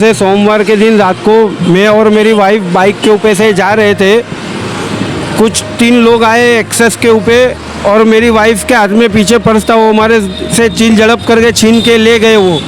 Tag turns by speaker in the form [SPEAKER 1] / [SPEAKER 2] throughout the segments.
[SPEAKER 1] से सोमवार के दिन रात को मैं और मेरी वाइफ बाइक के ऊपर से जा रहे थे। कुछ 3 लोग आए एक्सेस के ऊपर और मेरी वाइफ के हाथ में पीछे पर्स था, वो हमारे से छीन झड़प करके छीन के ले गए वो।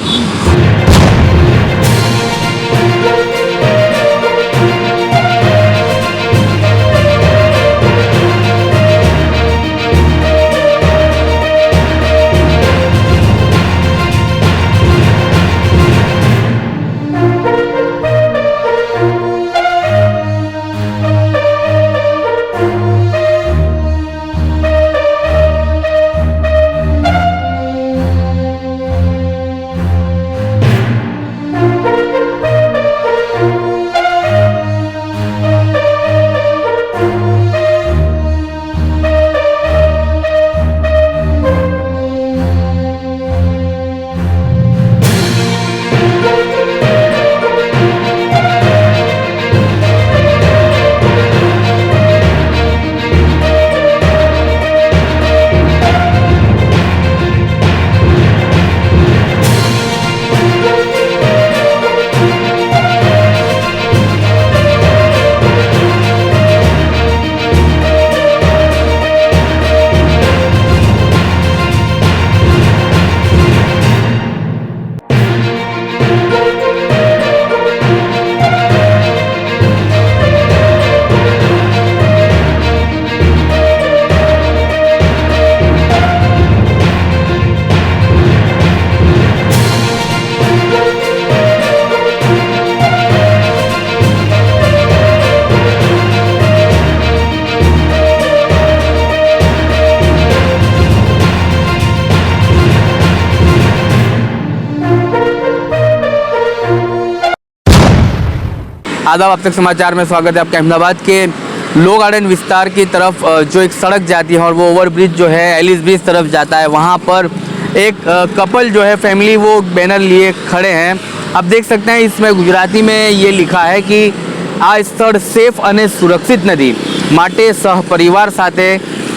[SPEAKER 2] आदाब, अब तक समाचार में स्वागत है आपका। अहमदाबाद के लो गार्डन विस्तार की तरफ जो एक सड़क जाती है और वो ओवरब्रिज जो है एलिस ब्रिज तरफ जाता है, वहाँ पर एक कपल जो है फैमिली वो बैनर लिए खड़े हैं। आप देख सकते हैं इसमें गुजराती में ये लिखा है कि आ स्थल सेफ અને सुरक्षित નથી, માટે સહપરિવાર સાથે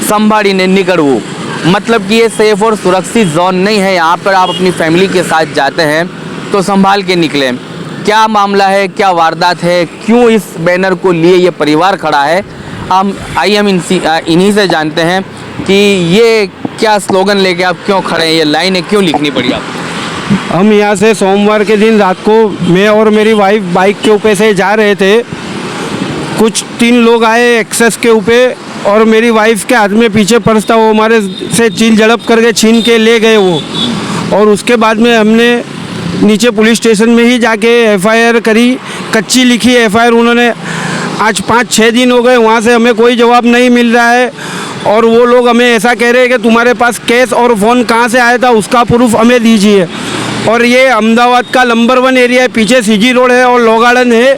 [SPEAKER 2] સંભાળીને નીકળવું। मतलब कि ये सेफ और सुरक्षित जोन नहीं है, यहाँ पर आप अपनी फैमिली के साथ जाते हैं तो संभाल के निकलें। क्या मामला है, क्या वारदात है, क्यों इस बैनर को लिए ये परिवार खड़ा है, हम इन्हीं से जानते हैं कि ये क्या स्लोगन लेके आप क्यों खड़े हैं, ये लाइनें क्यों लिखनी पड़ी आपको।
[SPEAKER 1] हम यहाँ से सोमवार के दिन रात को मैं और मेरी वाइफ बाइक के ऊपर से जा रहे थे। कुछ 3 लोग आए एक्सेस के ऊपर और मेरी वाइफ के हाथ में पीछे पर्स था, वो हमारे से छीन झड़प करके छीन के ले गए वो। और उसके बाद में हमने नीचे पुलिस स्टेशन में ही जाके एफआईआर करी, कच्ची लिखी एफआईआर उन्होंने। आज 5-6 दिन हो गए, वहाँ से हमें कोई जवाब नहीं मिल रहा है। और वो लोग हमें ऐसा कह रहे हैं कि तुम्हारे पास कैश और फ़ोन कहाँ से आया था, उसका प्रूफ हमें दीजिए। और ये अहमदाबाद का नंबर 1 एरिया है, पीछे सीजी रोड है और लो गार्डन है,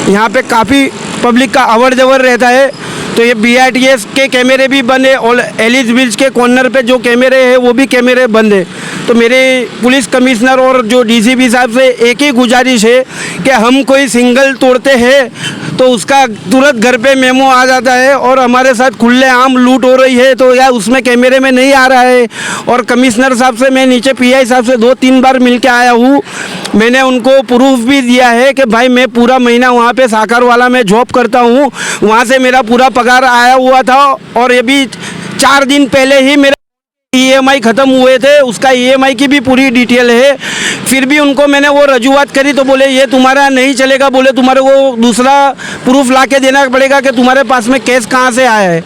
[SPEAKER 1] यहाँ पे काफ़ी पब्लिक का अवर जवर रहता है। तो ये BITS के कैमरे भी बंद है और एलिस ब्रिज के कॉर्नर पे जो कैमरे हैं वो भी कैमरे बंद है। तो मेरे पुलिस कमिश्नर और जो DCP साहब से एक ही गुजारिश है कि हम कोई सिंगल तोड़ते हैं तो उसका तुरंत घर पे मेमो आ जाता है और हमारे साथ खुलेआम लूट हो रही है तो यार उसमें कैमरे में नहीं आ रहा है। और कमिश्नर साहब से मैं नीचे PI साहब से 2-3 बार मिल के आया हूँ। मैंने उनको प्रूफ भी दिया है कि भाई मैं पूरा महीना वहाँ पे साकरवाला में जॉब करता हूँ, वहाँ से मेरा पूरा पगार आया हुआ था। और ये भी 4 दिन पहले ही मेरा EMI ख़त्म हुए थे, उसका EMI की भी पूरी डिटेल है। फिर भी उनको मैंने वो रजूआत करी तो बोले ये तुम्हारा नहीं चलेगा, बोले तुम्हारे को दूसरा प्रूफ ला के देना पड़ेगा कि तुम्हारे पास में कैश कहाँ से आया है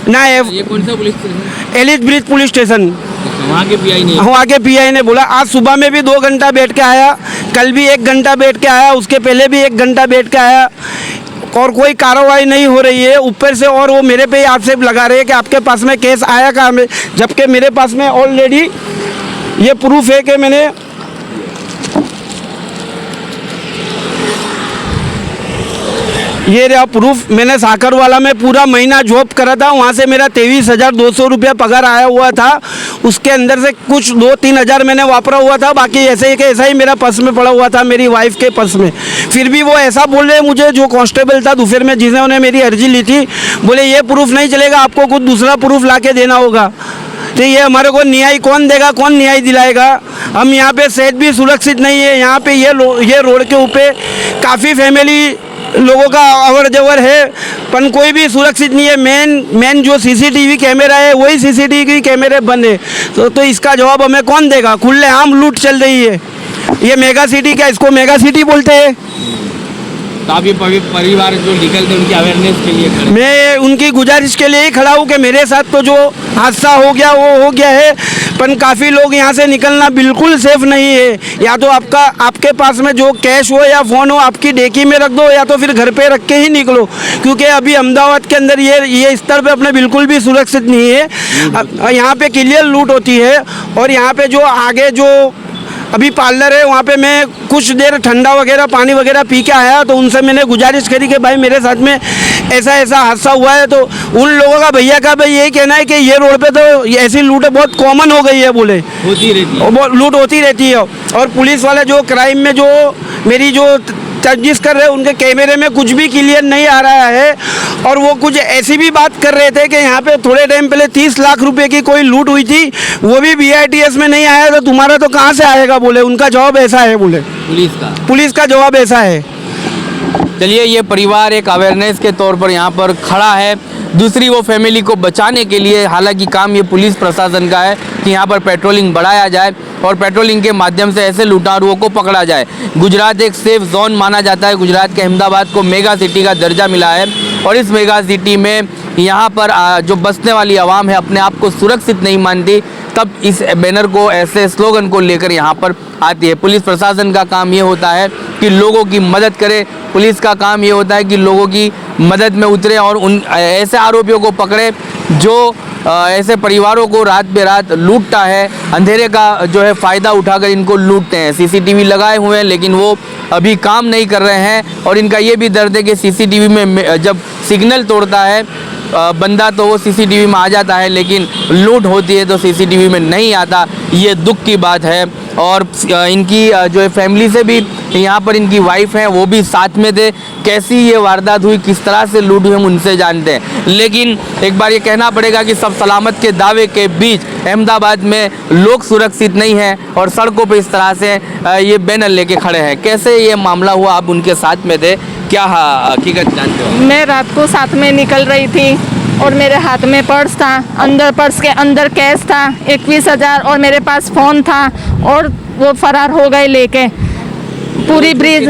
[SPEAKER 1] ना।
[SPEAKER 2] ये कौन सा police station?
[SPEAKER 1] Ellis Bridge police station.
[SPEAKER 2] वहाँ के PI नहीं?
[SPEAKER 1] वहाँ के PI ने बोला। आज सुबह में भी 2 घंटा बैठ के आया, कल भी 1 घंटा बैठ के आया, उसके पहले भी 1 घंटा बैठ के आया और कोई कार्रवाई नहीं हो रही है ऊपर से। और वो मेरे पे ही आक्षेप लगा रहे हैं कि आपके पास में केस आया कहाँ में, जबकि मेरे पास में ऑलरेडी ये प्रूफ है कि मैंने ये रहा प्रूफ, मैंने साकरवाला में पूरा महीना जॉब करा था, वहाँ से मेरा 23,200 रुपया पगार आया हुआ था। उसके अंदर से कुछ 2-3 हज़ार मैंने वापरा हुआ था, बाकी ऐसे ही कि ऐसा ही मेरा पर्स में पड़ा हुआ था, मेरी वाइफ के पर्स में। फिर भी वो ऐसा बोल रहे मुझे, जो कांस्टेबल था दोपहर में जिन्होंने मेरी अर्जी ली थी, बोले ये प्रूफ नहीं चलेगा, आपको कुछ दूसरा प्रूफ ला के देना होगा। तो ये हमारे को न्याय कौन देगा, कौन न्याय दिलाएगा। हम यहाँ पे सेहत भी सुरक्षित नहीं है। यहाँ पे ये रोड के ऊपर काफ़ी फैमिली लोगों का अवर जवर है, पर कोई भी सुरक्षित नहीं है। मेन जो सीसीटीवी कैमरा है वही सीसीटीवी कैमरे बंद है, तो इसका जवाब हमें कौन देगा। खुलेआम लूट चल रही है। ये मेगा सिटी, क्या इसको मेगा सिटी बोलते हैं?
[SPEAKER 2] तो आप ये परिवार जो निकलते उनकी अवेयरनेस के लिए खड़े?
[SPEAKER 1] मैं उनकी गुजारिश के लिए ही खड़ा हूँ कि मेरे साथ तो जो हादसा हो गया वो हो गया है, पर काफ़ी लोग यहाँ से निकलना बिल्कुल सेफ नहीं है। या तो आपके पास में जो कैश हो या फ़ोन हो आपकी डेकी में रख दो, या तो फिर घर पे रख के ही निकलो, क्योंकि अभी अहमदाबाद के अंदर ये स्तर पे अपने बिल्कुल भी सुरक्षित नहीं है। यहाँ पे क्लियर लूट होती है। और यहाँ पे जो आगे जो अभी पार्लर है वहाँ पे मैं कुछ देर ठंडा वगैरह पानी वगैरह पी के आया, तो उनसे मैंने गुजारिश करी कि भाई मेरे साथ में ऐसा हादसा हुआ है। तो उन लोगों का भैया का भाई यही कहना है कि ये रोड पे तो ऐसी लूट बहुत कॉमन हो गई है, बोले
[SPEAKER 2] होती रहती है,
[SPEAKER 1] लूट होती रहती है। और पुलिस वाले जो क्राइम में जो मेरी जो तजदीश कर रहे हैं उनके कैमरे में कुछ भी क्लियर नहीं आ रहा है। और वो कुछ ऐसी भी बात कर रहे थे कि यहाँ पे थोड़े टाइम पहले 30 लाख रुपए की कोई लूट हुई थी, वो भी BITS में नहीं आया, तो तुम्हारा तो कहाँ से आएगा, बोले उनका जवाब ऐसा है। बोले पुलिस का जवाब ऐसा है।
[SPEAKER 2] चलिए, ये परिवार एक अवेयरनेस के तौर पर यहाँ पर खड़ा है, दूसरी वो फैमिली को बचाने के लिए। हालांकि काम ये पुलिस प्रशासन का है कि यहाँ पर पेट्रोलिंग बढ़ाया जाए और पेट्रोलिंग के माध्यम से ऐसे लुटारुओं को पकड़ा जाए। गुजरात एक सेफ जोन माना जाता है। गुजरात के अहमदाबाद को मेगा सिटी का दर्जा मिला है और इस मेगा सिटी में यहाँ पर जो बसने वाली आवाम है अपने आप को सुरक्षित नहीं मानती, तब इस बैनर को, ऐसे स्लोगन को लेकर यहाँ पर आती है। पुलिस प्रशासन का काम ये होता है कि लोगों की मदद करे। पुलिस का काम ये होता है कि लोगों की मदद में उतरे और उन ऐसे आरोपियों को पकड़े जो ऐसे परिवारों को रात बेरात लूटता है, अंधेरे का जो है फ़ायदा उठाकर इनको लूटते हैं। CCTV लगाए हुए हैं लेकिन वो अभी काम नहीं कर रहे हैं और इनका ये भी दर्द है कि CCTV में जब सिग्नल तोड़ता है बंदा तो वो CCTV में आ जाता है, लेकिन लूट होती है तो CCTV में नहीं आता। ये दुख की बात है। और इनकी जो है फैमिली से भी, यहाँ पर इनकी वाइफ हैं वो भी साथ में थे। कैसी ये वारदात हुई, किस तरह से लूट हुई, हम उनसे जानते हैं। लेकिन एक बार ये कहना पड़ेगा कि सब सलामत के दावे के बीच अहमदाबाद में लोग सुरक्षित नहीं हैं और सड़कों पे इस तरह से ये बैनर लेके खड़े हैं। कैसे ये मामला हुआ, आप उनके साथ में थे, क्या हकीकत जानते हो?
[SPEAKER 3] मैं रात को साथ में निकल रही थी और मेरे हाथ में पर्स था, पर्स के अंदर कैश था 21,000 और मेरे पास फ़ोन था और वो फरार हो गए लेके। पूरी ब्रिज,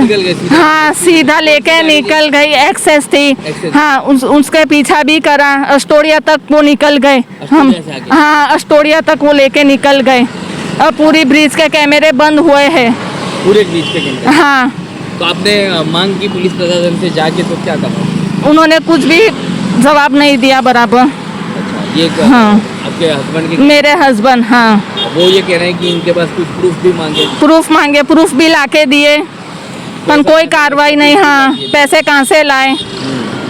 [SPEAKER 3] हाँ सीधा लेके निकल गई। एक्सेस थी, हाँ उसके पीछा भी करा, अस्टोरिया तक वो निकल गए। हम हाँ अस्टोरिया तक वो लेके निकल गए। अब पूरी ब्रिज के कैमरे बंद हुए हैं,
[SPEAKER 2] पूरे ब्रिज के कैमरे।
[SPEAKER 3] हाँ,
[SPEAKER 2] तो आपने मांग की पुलिस प्रशासन से जाके, तो क्या कहा?
[SPEAKER 3] उन्होंने कुछ भी जवाब नहीं दिया बराबर।
[SPEAKER 2] अच्छा, ये
[SPEAKER 3] हाँ,
[SPEAKER 2] आपके हस्बैंड के?
[SPEAKER 3] मेरे हस्बैंड, हाँ।
[SPEAKER 2] वो ये कह रहे हैं कि इनके पास कुछ प्रूफ भी मांगे?
[SPEAKER 3] प्रूफ भी लाके दिए, पर कोई कार्रवाई नहीं। हाँ, पैसे कहाँ से लाए,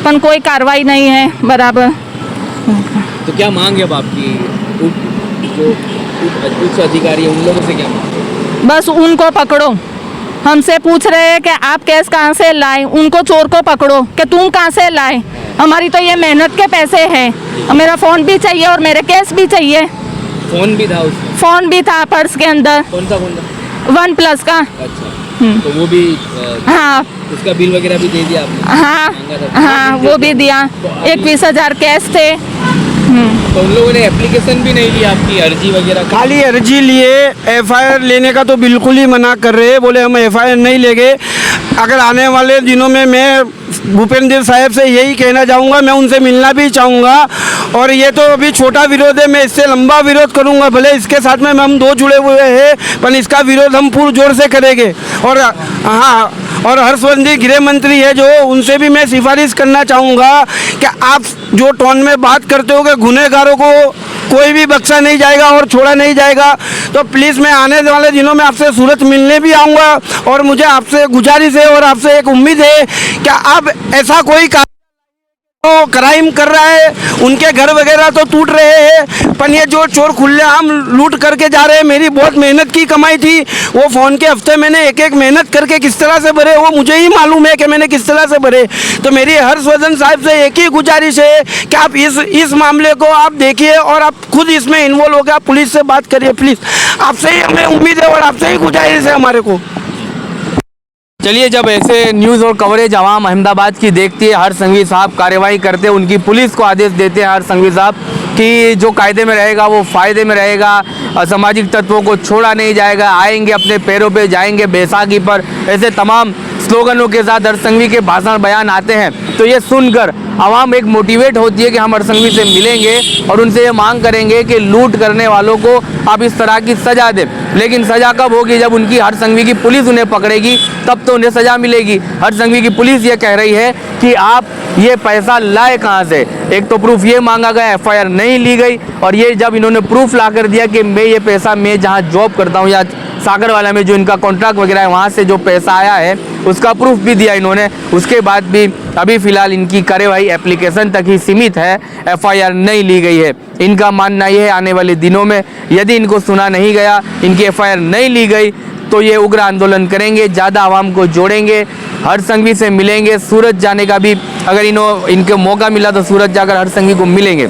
[SPEAKER 3] पर कोई कार्रवाई नहीं है बराबर।
[SPEAKER 2] तो क्या मांग है अब आपकी? जो उच्च अधिकारी है उन लोगों से क्या मांग?
[SPEAKER 3] बस उनको पकड़ो। हमसे पूछ रहे हैं कि आप कैश कहाँ से लाए, उनको चोर को पकड़ो कि तुम कहाँ से लाए। हमारी तो ये मेहनत के पैसे हैं। मेरा फ़ोन भी चाहिए और मेरे कैश भी चाहिए।
[SPEAKER 2] फ़ोन भी था उसमें?
[SPEAKER 3] फ़ोन भी था पर्स के अंदर।
[SPEAKER 2] कौन सा फ़ोन था?
[SPEAKER 3] OnePlus का।
[SPEAKER 2] अच्छा, तो वो भी
[SPEAKER 3] हाँ,
[SPEAKER 2] उसका बिल वगैरह भी दे दिया आपने?
[SPEAKER 3] हाँ हाँ, वो भी दिया। 21,000 कैश थे।
[SPEAKER 2] तो उन लोगों ने एप्लीकेशन भी नहीं ली आपकी, अर्जी वगैरह?
[SPEAKER 1] खाली अर्जी लिए, FIR लेने का तो बिल्कुल ही मना कर रहे हैं। बोले हम FIR नहीं लेंगे। अगर आने वाले दिनों में मैं भूपेंद्र साहब से यही कहना चाहूँगा, मैं उनसे मिलना भी चाहूँगा। और ये तो अभी छोटा विरोध है, मैं इससे लंबा विरोध करूँगा। भले इसके साथ में हम दो जुड़े हुए हैं, पर इसका विरोध हम पूरे जोर से करेंगे। और हाँ, और हर्षवर्धन गृह मंत्री है जो, उनसे भी मैं सिफारिश करना चाहूँगा कि आप जो टोन में बात करते हो कि गुनहगारों को कोई भी बख्शा नहीं जाएगा और छोड़ा नहीं जाएगा, तो प्लीज़ मैं आने वाले दिनों में आपसे सूरत मिलने भी आऊँगा। और मुझे आपसे गुजारिश है और आपसे एक उम्मीद है कि आप ऐसा कोई तो क्राइम कर रहा है, उनके घर वगैरह तो टूट रहे हैं, पर ये जो चोर खुलेआम लूट करके जा रहे हैं। मेरी बहुत मेहनत की कमाई थी, वो फ़ोन के हफ्ते मैंने एक एक मेहनत करके किस तरह से भरे वो मुझे ही मालूम है कि मैंने किस तरह से भरे। तो मेरी हर्षवर्धन साहब से एक ही गुजारिश है कि आप इस मामले को आप देखिए और आप खुद इसमें इन्वॉल्व होकर आप पुलिस से बात करिए प्लीज़। आपसे ही हमें उम्मीद है और आपसे ही गुजारिश है हमारे को।
[SPEAKER 2] चलिए, जब ऐसे न्यूज़ और कवरेज आवाम अहमदाबाद की देखती है, हर संघवी साहब कार्रवाई करते हैं, उनकी पुलिस को आदेश देते हैं हर संघवी साहब कि जो कायदे में रहेगा वो फ़ायदे में रहेगा, असामाजिक तत्वों को छोड़ा नहीं जाएगा, आएंगे अपने पैरों पे जाएंगे बैसाखी पर, ऐसे तमाम स्लोगनों के साथ हर संघवी के भाषण बयान आते हैं। तो ये सुनकर आवाम एक मोटिवेट होती है कि हम हर संघवी से मिलेंगे और उनसे ये मांग करेंगे कि लूट करने वालों को आप इस तरह की सज़ा दें। लेकिन सज़ा कब होगी? जब उनकी हर संघवी की पुलिस उन्हें पकड़ेगी, तब तो उन्हें सज़ा मिलेगी। हर संघवी की पुलिस ये कह रही है कि आप ये पैसा लाए कहाँ से? एक तो प्रूफ ये मांगा गया, एफआईआर नहीं ली गई, और ये जब इन्होंने प्रूफ ला कर दिया कि मैं ये पैसा मैं जहाँ जॉब करता हूँ या सागरवाला में जो इनका कॉन्ट्रैक्ट वगैरह है वहाँ से जो पैसा आया है उसका प्रूफ भी दिया इन्होंने, उसके बाद भी अभी फ़िलहाल इनकी कार्यवाही एप्लीकेशन तक ही सीमित है, एफआईआर नहीं ली गई है। इनका मानना ये है आने वाले दिनों में यदि इनको सुना नहीं गया, इनकी एफआईआर नहीं ली गई, तो ये उग्र आंदोलन करेंगे, ज़्यादा आवाम को जोड़ेंगे, हर संघवी से मिलेंगे। सूरत जाने का भी अगर इनको मौका मिला तो सूरत जाकर हर संघवी को मिलेंगे।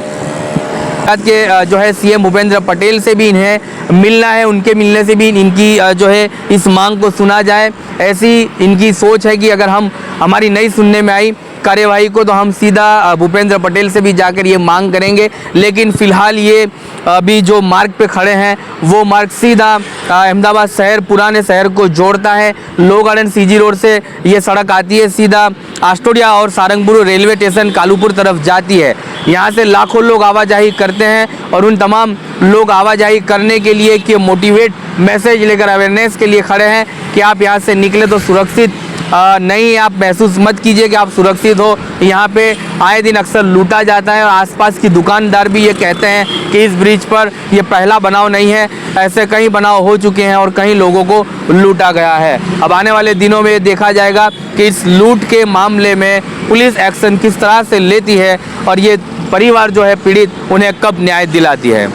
[SPEAKER 2] आज के जो है सीएम भूपेंद्र पटेल से भी इन्हें मिलना है, उनके मिलने से भी इनकी जो है इस मांग को सुना जाए, ऐसी इनकी सोच है कि अगर हमारी नहीं सुनने में आई कार्यवाही को तो हम सीधा भूपेंद्र पटेल से भी जाकर ये मांग करेंगे। लेकिन फ़िलहाल ये अभी जो मार्ग पे खड़े हैं वो मार्ग सीधा अहमदाबाद शहर पुराने शहर को जोड़ता है। लो गार्डन सीजी रोड से ये सड़क आती है, सीधा आस्टोडिया और सारंगपुर रेलवे स्टेशन कालूपुर तरफ जाती है। यहाँ से लाखों लोग आवाजाही करते हैं और उन तमाम लोग आवाजाही करने के लिए कि मोटिवेट मैसेज लेकर अवेयरनेस के लिए खड़े हैं कि आप यहाँ से निकले तो सुरक्षित नहीं, आप महसूस मत कीजिए कि आप सुरक्षित हो। यहाँ पे आए दिन अक्सर लूटा जाता है और आसपास की दुकानदार भी ये कहते हैं कि इस ब्रिज पर ये पहला बनाव नहीं है, ऐसे कई बनाव हो चुके हैं और कई लोगों को लूटा गया है। अब आने वाले दिनों में देखा जाएगा कि इस लूट के मामले में पुलिस एक्शन किस तरह से लेती है और ये परिवार जो है पीड़ित उन्हें कब न्याय दिलाती है।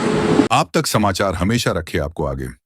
[SPEAKER 4] आप तक समाचार हमेशा रखे आपको आगे।